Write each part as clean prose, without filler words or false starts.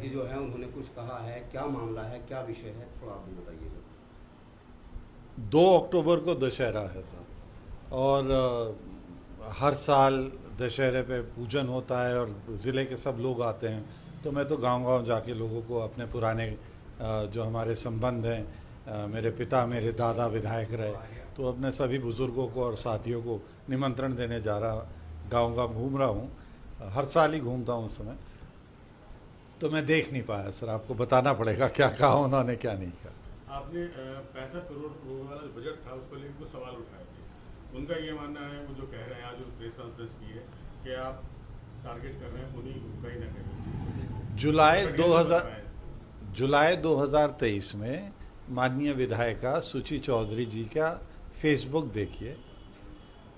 जी जो है उन्होंने कुछ कहा है, क्या मामला है, क्या विषय है, थोड़ा आप भी बताइएगा। 2 अक्टूबर को दशहरा है साहब, और हर साल दशहरे पे पूजन होता है और ज़िले के सब लोग आते हैं। तो मैं तो गांव-गांव जाके लोगों को अपने पुराने जो हमारे संबंध हैं, मेरे पिता मेरे दादा विधायक रहे, तो अपने सभी बुज़ुर्गों को और साथियों को निमंत्रण देने जा रहा, गांव-गांव घूम रहा हूँ। हर साल ही घूमता हूँ उस समय। तो मैं देख नहीं पाया सर, आपको बताना पड़ेगा क्या कहा उन्होंने क्या नहीं कहा। आपने 65 करोड़ वाला जो बजट था उसको लेकर कुछ सवाल उठाए थे। उनका ये मानना है, वो जो कह रहे हैं आज जो प्रेस कॉन्फ्रेंस की है, कि आप टारगेट कर रहे हैं उन्हीं को कहीं ना कहीं। जुलाई 2023 में माननीय विधायिका सुची चौधरी जी का फेसबुक देखिए,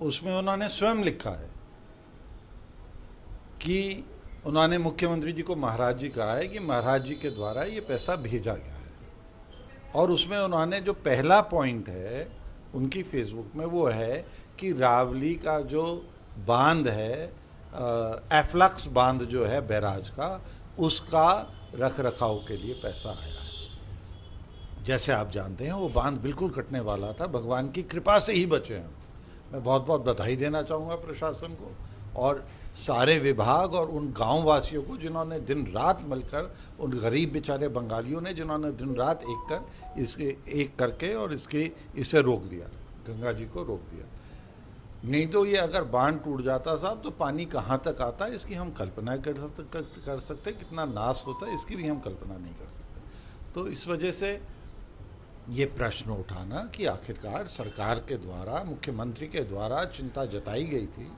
उसमें उन्होंने स्वयं लिखा है कि उन्होंने मुख्यमंत्री जी को महाराज जी कहा है कि महाराज जी के द्वारा ये पैसा भेजा गया है। और उसमें उन्होंने जो पहला पॉइंट है उनकी फेसबुक में वो है कि रावली का जो बांध है, एफ्लक्स बांध जो है बैराज का, उसका रख रखाव के लिए पैसा आया है। जैसे आप जानते हैं वो बांध बिल्कुल कटने वाला था, भगवान की कृपा से ही बचे हैं। मैं बहुत बहुत बधाई देना चाहूँगा प्रशासन को और सारे विभाग और उन गांव वासियों को जिन्होंने दिन रात मिलकर, उन गरीब बेचारे बंगालियों ने जिन्होंने दिन रात एक करके और इसे रोक दिया, गंगा जी को रोक दिया। नहीं तो ये अगर बांध टूट जाता साहब तो पानी कहाँ तक आता, इसकी हम कल्पना कर सकते, कितना नाश होता है इसकी भी हम कल्पना नहीं कर सकते। तो इस वजह से ये प्रश्न उठाना कि आखिरकार सरकार के द्वारा, मुख्यमंत्री के द्वारा चिंता जताई गई थी,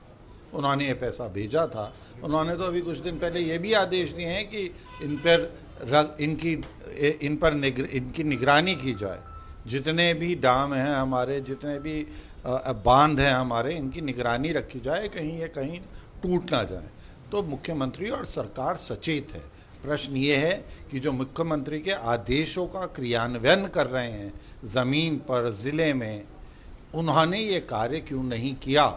उन्होंने ये पैसा भेजा था। उन्होंने तो अभी कुछ दिन पहले ये भी आदेश दिए हैं कि इनकी निगरानी की जाए, जितने भी डैम हैं हमारे, जितने भी बांध हैं हमारे, इनकी निगरानी रखी जाए, कहीं ये कहीं टूट ना जाए। तो मुख्यमंत्री और सरकार सचेत है। प्रश्न ये है कि जो मुख्यमंत्री के आदेशों का क्रियान्वयन कर रहे हैं ज़मीन पर, ज़िले में, उन्होंने ये कार्य क्यों नहीं किया?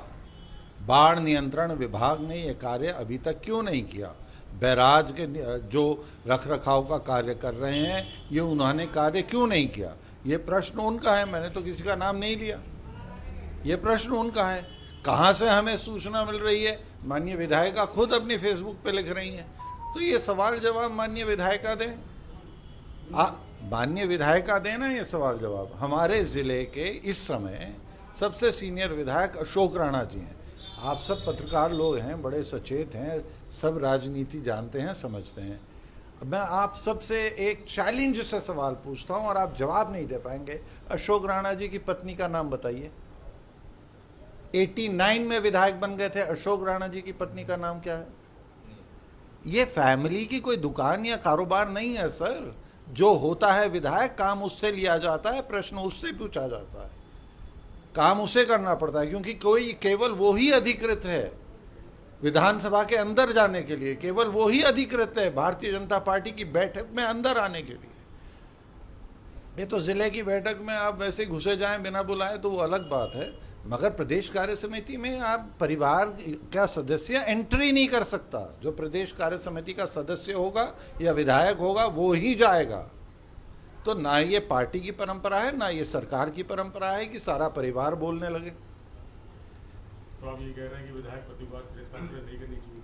बाढ़ नियंत्रण विभाग ने ये कार्य अभी तक क्यों नहीं किया? बैराज के जो रख रखाव का कार्य कर रहे हैं, ये उन्होंने कार्य क्यों नहीं किया? ये प्रश्न उनका है, मैंने तो किसी का नाम नहीं लिया। ये प्रश्न उनका है। कहाँ से हमें सूचना मिल रही है? माननीय विधायिका खुद अपनी फेसबुक पे लिख रही हैं। तो ये सवाल जवाब माननीय विधायिका दें, माननीय विधायिका दें ना ये सवाल जवाब। हमारे ज़िले के इस समय सबसे सीनियर विधायक अशोक राणा जी हैं। आप सब पत्रकार लोग हैं, बड़े सचेत हैं, सब राजनीति जानते हैं, समझते हैं। मैं आप सबसे एक चैलेंज से सवाल पूछता हूं और आप जवाब नहीं दे पाएंगे। अशोक राणा जी की पत्नी का नाम बताइए। 89 में विधायक बन गए थे, अशोक राणा जी की पत्नी का नाम क्या है? ये फैमिली की कोई दुकान या कारोबार नहीं है सर। जो होता है विधायक, काम उससे लिया जाता है, प्रश्न उससे पूछा जाता है, काम उसे करना पड़ता है, क्योंकि कोई केवल वो ही अधिकृत है विधानसभा के अंदर जाने के लिए, केवल वो ही अधिकृत है भारतीय जनता पार्टी की बैठक में अंदर आने के लिए। ये तो जिले की बैठक में आप वैसे घुसे जाएं बिना बुलाए तो वो अलग बात है, मगर प्रदेश कार्य समिति में आप परिवार का सदस्य एंट्री नहीं कर सकता। जो प्रदेश कार्य समिति का सदस्य होगा या विधायक होगा वो ही जाएगा। तो ना ये पार्टी की परंपरा है, ना ये सरकार की परंपरा है कि सारा परिवार बोलने लगे। तो आप ये कह रहे हैं कि विधायक प्रतिवाद प्रेस कॉन्फ्रेंस नहीं करनी चाहिए?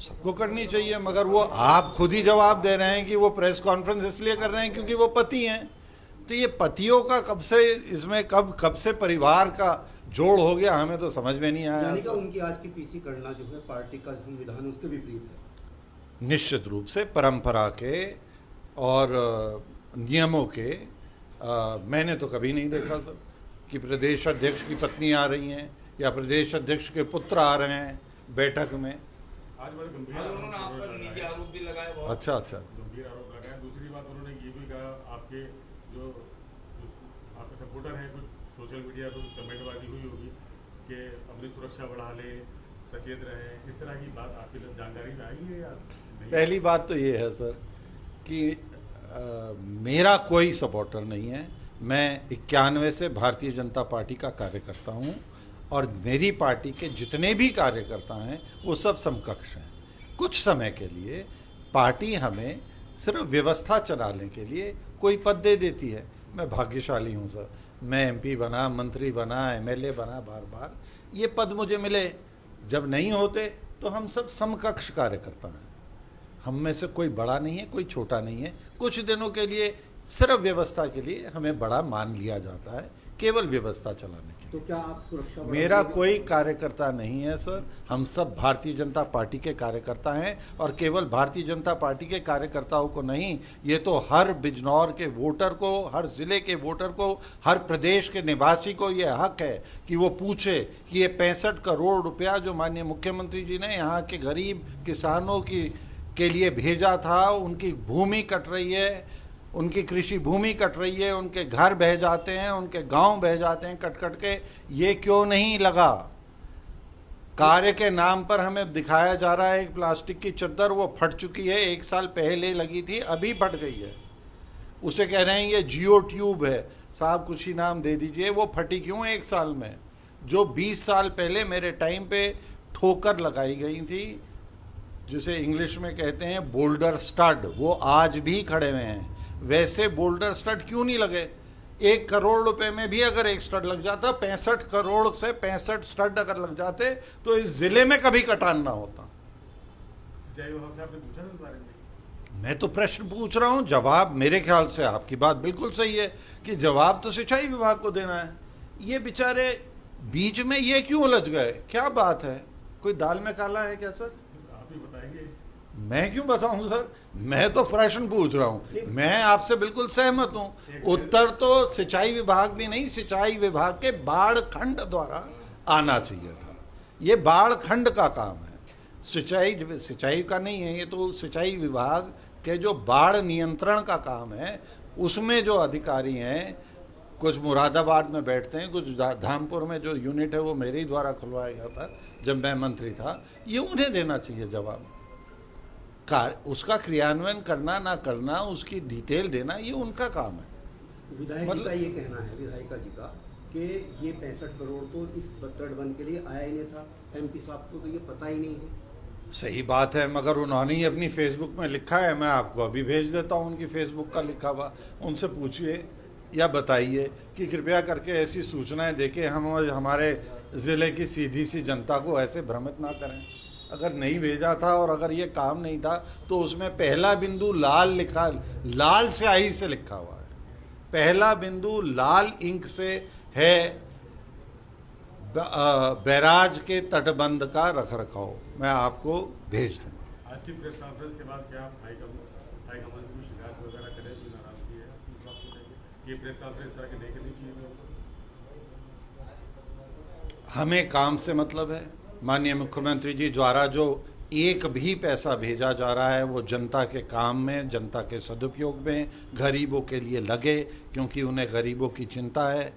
सबको करनी चाहिए, मगर वो आप खुद ही जवाब दे रहे हैं कि वो प्रेस कॉन्फ्रेंस इसलिए कर रहे हैं क्योंकि वो पति हैं। तो ये पतियों का कब से इसमें कब से परिवार का जोड़ हो गया, हमें तो समझ में नहीं आया। यानी कि उनकी आज की पीसी करना जो है पार्टी का संविधान उसके विपरीत है। निश्चित रूप से परंपरा के और नियमों के मैंने तो कभी नहीं देखा सर कि प्रदेश अध्यक्ष की पत्नी आ रही हैं या प्रदेश अध्यक्ष के पुत्र आ रहे हैं बैठक में। आज बड़े गंभीर आरोप भी लगाए, बहुत अच्छा गंभीर आरोप लगाए। दूसरी बात उन्होंने ये भी कहा, आपके जो आपके सपोर्टर हैं कुछ सोशल मीडिया पर कुछ कमेंटबाजी हुई होगी कि अपनी सुरक्षा बढ़ा ले, सचेत रहे, इस तरह की बात आपकी जानकारी में आई है या नहीं? पहली बात तो ये है सर कि मेरा कोई सपोर्टर नहीं है। मैं 91 से भारतीय जनता पार्टी का कार्यकर्ता हूँ और मेरी पार्टी के जितने भी कार्यकर्ता हैं वो सब समकक्ष हैं। कुछ समय के लिए पार्टी हमें सिर्फ व्यवस्था चलाने के लिए कोई पद दे देती है। मैं भाग्यशाली हूँ सर, मैं एमपी बना, मंत्री बना, एमएलए बना, बार बार ये पद मुझे मिले। जब नहीं होते तो हम सब समकक्ष कार्यकर्ता हैं, हम में से कोई बड़ा नहीं है, कोई छोटा नहीं है। कुछ दिनों के लिए सिर्फ व्यवस्था के लिए हमें बड़ा मान लिया जाता है, केवल व्यवस्था चलाने के तो लिए। क्या आप सुरक्षा मेरा बढ़ाने के- कोई कार्यकर्ता नहीं है सर, हम सब भारतीय जनता पार्टी के कार्यकर्ता हैं, और केवल भारतीय जनता पार्टी के कार्यकर्ताओं को नहीं, ये तो हर बिजनौर के वोटर को, हर जिले के वोटर को, हर प्रदेश के निवासी को ये हक है कि वो पूछे कि ये 65 करोड़ रुपया जो माननीय मुख्यमंत्री जी ने यहाँ के गरीब किसानों के लिए भेजा था, उनकी भूमि कट रही है, उनकी कृषि भूमि कट रही है, उनके घर बह जाते हैं, उनके गांव बह जाते हैं कट कट के, ये क्यों नहीं लगा? कार्य के नाम पर हमें दिखाया जा रहा है एक प्लास्टिक की चद्दर, वो फट चुकी है, 1 साल पहले लगी थी, अभी फट गई है। उसे कह रहे हैं ये जियो ट्यूब है। साहब कुछ ही नाम दे दीजिए, वो फटी क्यों 1 साल में? जो 20 साल पहले मेरे टाइम पे ठोकर लगाई गई थी, जिसे इंग्लिश में कहते हैं बोल्डर स्टड, वो आज भी खड़े हुए हैं। वैसे बोल्डर स्टड क्यों नहीं लगे? 1 करोड़ रुपए में भी अगर एक स्टड लग जाता, 65 करोड़ से 65 स्टड अगर लग जाते तो इस जिले में कभी कटान ना होता। सिंचाई विभाग से आपने पूछा था इस बारे में? मैं तो प्रश्न पूछ रहा हूं, जवाब मेरे ख्याल से आपकी बात बिल्कुल सही है कि जवाब तो सिंचाई विभाग को देना है। ये बेचारे बीच में ये क्यों उलझ गए? क्या बात है? कोई दाल में काला है क्या सर? आप ही बताएंगे। मैं क्यों बताऊं सर? मैं तो प्रश्न पूछ रहा हूं, मैं आपसे बिल्कुल सहमत हूं। उत्तर तो सिंचाई विभाग भी नहीं, सिंचाई विभाग के बाढ़ खंड द्वारा आना चाहिए था। ये बाढ़ खंड का काम है, सिंचाई का नहीं है। ये तो सिंचाई विभाग के जो बाढ़ नियंत्रण का काम है, उसमें जो अधिकारी हैं, कुछ मुरादाबाद में बैठते हैं, कुछ धामपुर में जो यूनिट है वो मेरे ही द्वारा खुलवाया गया था जब मैं मंत्री था, ये उन्हें देना चाहिए जवाब। उसका क्रियान्वयन करना ना करना, उसकी डिटेल देना, ये उनका काम है। विधायक जी का ये कहना है, विधायिका जी का, कि ये 65 करोड़ तो इस तटबंध के लिए आया ही नहीं था, एमपी साहब को तो ये पता ही नहीं है। सही बात है, मगर उन्होंने ही अपनी फेसबुक में लिखा है, मैं आपको अभी भेज देता हूँ उनकी फेसबुक का लिखा हुआ, उनसे पूछिए या बताइए कि कृपया करके ऐसी सूचनाएं देके हम हमारे ज़िले की सीधी सी जनता को ऐसे भ्रमित ना करें। अगर नहीं भेजा था और अगर ये काम नहीं था तो उसमें पहला बिंदु लाल लिखा, लाल स्याही से लिखा हुआ है, पहला बिंदु लाल इंक से है, बैराज के तटबंध का रखरखाव। मैं आपको भेज दूंगा। आज की प्रेस कॉन्फ्रेंस के बाद क्या आप हाईकमान की शिकायत वगैरह करें, जो नाराजगी है इस बात को लेकर? ये प्रेस कॉन्फ्रेंस तरह की नहीं करनी चाहिए था? हमें काम से मतलब है। माननीय मुख्यमंत्री जी द्वारा जो एक भी पैसा भेजा जा रहा है वो जनता के काम में, जनता के सदुपयोग में, गरीबों के लिए लगे, क्योंकि उन्हें गरीबों की चिंता है।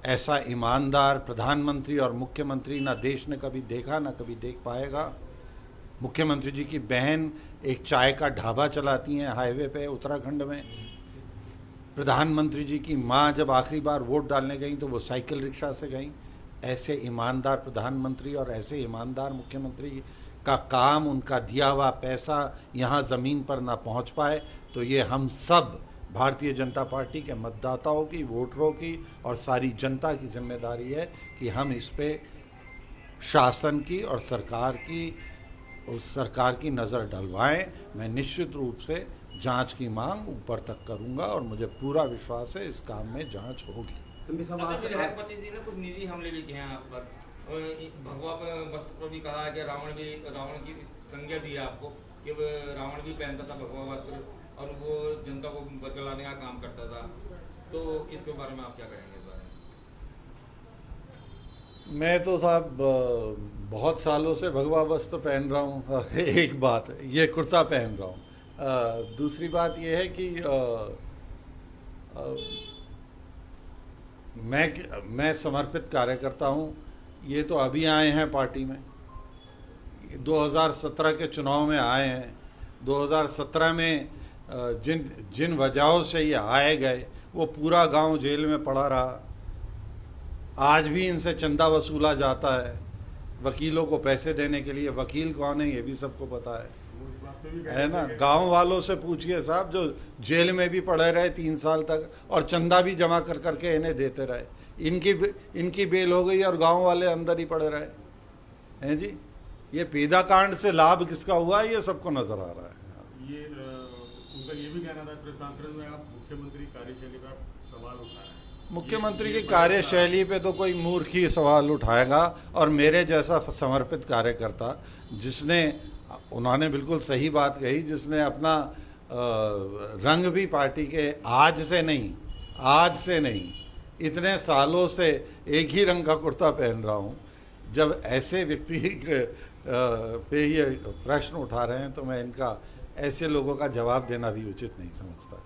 ऐसा ईमानदार प्रधानमंत्री और मुख्यमंत्री ना देश ने कभी देखा, ना कभी देख पाएगा। मुख्यमंत्री जी की बहन एक चाय का ढाबा चलाती हैं हाईवे पे उत्तराखंड में। प्रधानमंत्री जी की माँ जब आखिरी बार वोट डालने गई तो वो साइकिल रिक्शा से गई। ऐसे ईमानदार प्रधानमंत्री और ऐसे ईमानदार मुख्यमंत्री का काम, उनका दिया हुआ पैसा यहाँ ज़मीन पर ना पहुँच पाए, तो ये हम सब भारतीय जनता पार्टी के मतदाताओं की, वोटरों की और सारी जनता की जिम्मेदारी है कि हम इस पे शासन की और सरकार की नज़र डलवाएं। मैं निश्चित रूप से जांच की मांग ऊपर तक करूंगा और मुझे पूरा विश्वास है इस काम में जांच होगी। विधायक पति जी ने कुछ निजी हमले भी किए हैं आप पर, भगवा वस्त्र पर भी कहा है कि रावण की संज्ञा दी है आपको कि रावण भी पहनता था भगवा वस्त्र और वो जनता को बदलाने का काम करता था, तो इसके बारे में आप क्या कहेंगे? इस बारे में मैं तो साहब बहुत सालों से भगवा वस्त्र पहन रहा हूँ। एक बात है, ये कुर्ता पहन रहा हूँ। दूसरी बात ये है कि मैं समर्पित कार्यकर्ता हूँ। ये तो अभी आए हैं पार्टी में, 2017 के चुनाव में आए हैं। 2017 में जिन वजहों से ये आए गए वो पूरा गांव जेल में पड़ा रहा। आज भी इनसे चंदा वसूला जाता है वकीलों को पैसे देने के लिए। वकील कौन है ये भी सबको पता है। वो इस बात पे भी है ना। गांव वालों से पूछिए साहब, जो जेल में भी पड़े रहे 3 साल तक और चंदा भी जमा कर करके इन्हें देते रहे, इनकी बेल हो गई और गांव वाले अंदर ही पड़े रहे हैं जी। ये पीदा कांड से लाभ किसका हुआ ये सबको नजर आ रहा है। ये उनका ये भी कहना था प्रेस कॉन्फ्रेंस में, आप मुख्यमंत्री कार्यशैली पर सवाल उठा रहे हैं। मुख्यमंत्री की कार्यशैली पे तो कोई मूर्ख ही सवाल उठाएगा, और मेरे जैसा समर्पित कार्यकर्ता जिसने, उन्होंने बिल्कुल सही बात कही, जिसने अपना रंग भी पार्टी के आज से नहीं इतने सालों से एक ही रंग का कुर्ता पहन रहा हूँ, जब ऐसे व्यक्ति पे ये प्रश्न उठा रहे हैं तो मैं इनका, ऐसे लोगों का जवाब देना भी उचित नहीं समझता।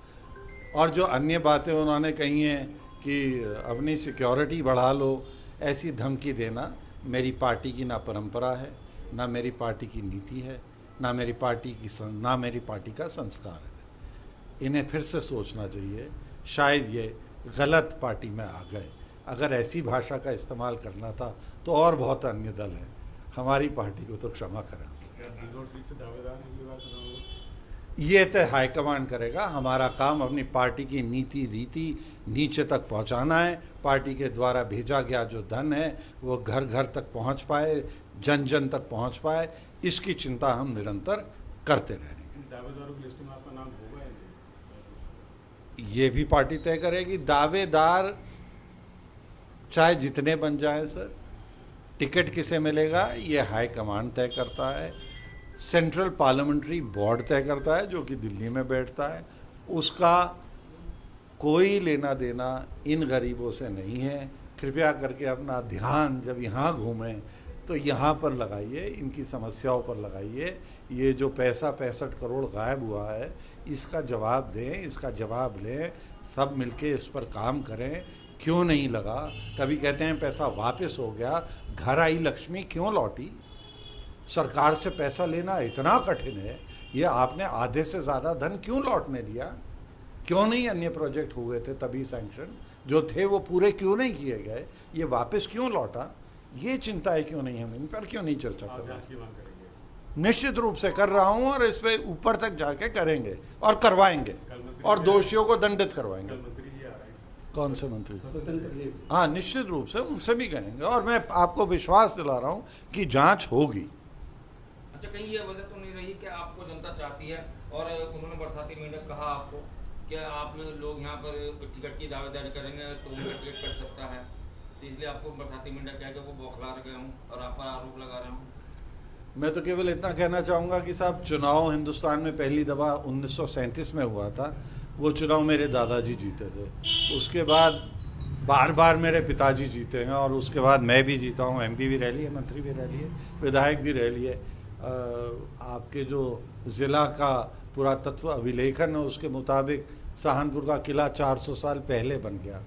और जो अन्य बातें उन्होंने कही हैं कि अपनी सिक्योरिटी बढ़ा लो, ऐसी धमकी देना मेरी पार्टी की ना परंपरा है, ना मेरी पार्टी की नीति है, ना मेरी पार्टी का संस्कार है। इन्हें फिर से सोचना चाहिए, शायद ये गलत पार्टी में आ गए। अगर ऐसी भाषा का इस्तेमाल करना था तो और बहुत अन्य दल हैं, हमारी पार्टी को तो क्षमा करें। ये तय हाईकमान करेगा। हमारा काम अपनी पार्टी की नीति रीति नीचे तक पहुंचाना है। पार्टी के द्वारा भेजा गया जो धन है वो घर घर तक पहुंच पाए, जन जन तक पहुंच पाए, इसकी चिंता हम निरंतर करते रहेंगे। दावेदारों की लिस्ट में आपका नाम होगा या नहीं? ये भी पार्टी तय करेगी। दावेदार चाहे जितने बन जाएं सर, टिकट किसे मिलेगा ये हाईकमान तय करता है, सेंट्रल पार्लियामेंट्री बोर्ड तय करता है जो कि दिल्ली में बैठता है। उसका कोई लेना देना इन गरीबों से नहीं है। कृपया करके अपना ध्यान जब यहाँ घूमें तो यहाँ पर लगाइए, इनकी समस्याओं पर लगाइए। ये जो पैसा 65 करोड़ गायब हुआ है इसका जवाब दें, इसका जवाब लें, सब मिलके इस पर काम करें। क्यों नहीं लगा? कभी कहते हैं पैसा वापस हो गया, घर आई लक्ष्मी क्यों लौटी? सरकार से पैसा लेना इतना कठिन है, ये आपने आधे से ज़्यादा धन क्यों लौटने दिया? क्यों नहीं अन्य प्रोजेक्ट हुए थे तभी सैंक्शन जो थे वो पूरे क्यों नहीं किए गए? ये वापस क्यों लौटा? ये चिंताएं क्यों नहीं, हम इन पर क्यों नहीं चर्चा कर रहे? निश्चित रूप से कर रहा हूँ और इस पे ऊपर तक जाके करेंगे और करवाएंगे और दोषियों को दंडित करवाएंगे। कौन से मंत्री? स्वतंत्र। हाँ, निश्चित रूप से उनसे भी कहेंगे और मैं आपको विश्वास दिला रहा हूँ कि जांच होगी। अच्छा, कहीं ये वजह तो नहीं रही कि आपको जनता चाहती है और उन्होंने बरसाती मेंढक कहा आपको कि आप लोग यहाँ पर टिकट की दावेदारी करेंगे तो उनका टिकट कट सकता है, तो इसलिए आपको बरसाती मेंढक कह के वो बौखला गया हूँ और आप पर आरोप लगा रहा हूँ? मैं तो केवल इतना कहना चाहूँगा कि साहब, चुनाव हिंदुस्तान में पहली दफ़ा 1937 में हुआ था। वो चुनाव मेरे दादाजी जीते थे, उसके बाद बार बार मेरे पिताजी जीते हैं और उसके बाद मैं भी जीता हूँ। MP भी रह ली है, मंत्री भी रह ली है, विधायक भी रह ली है। आपके जो ज़िला का पुरातत्व अभिलेखन है उसके मुताबिक सहारनपुर का किला 400 साल पहले बन गया।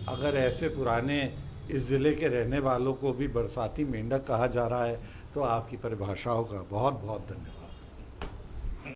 अगर ऐसे पुराने इस ज़िले के रहने वालों को भी बरसाती मेंढक कहा जा रहा है तो आपकी परिभाषाओं का बहुत बहुत धन्यवाद।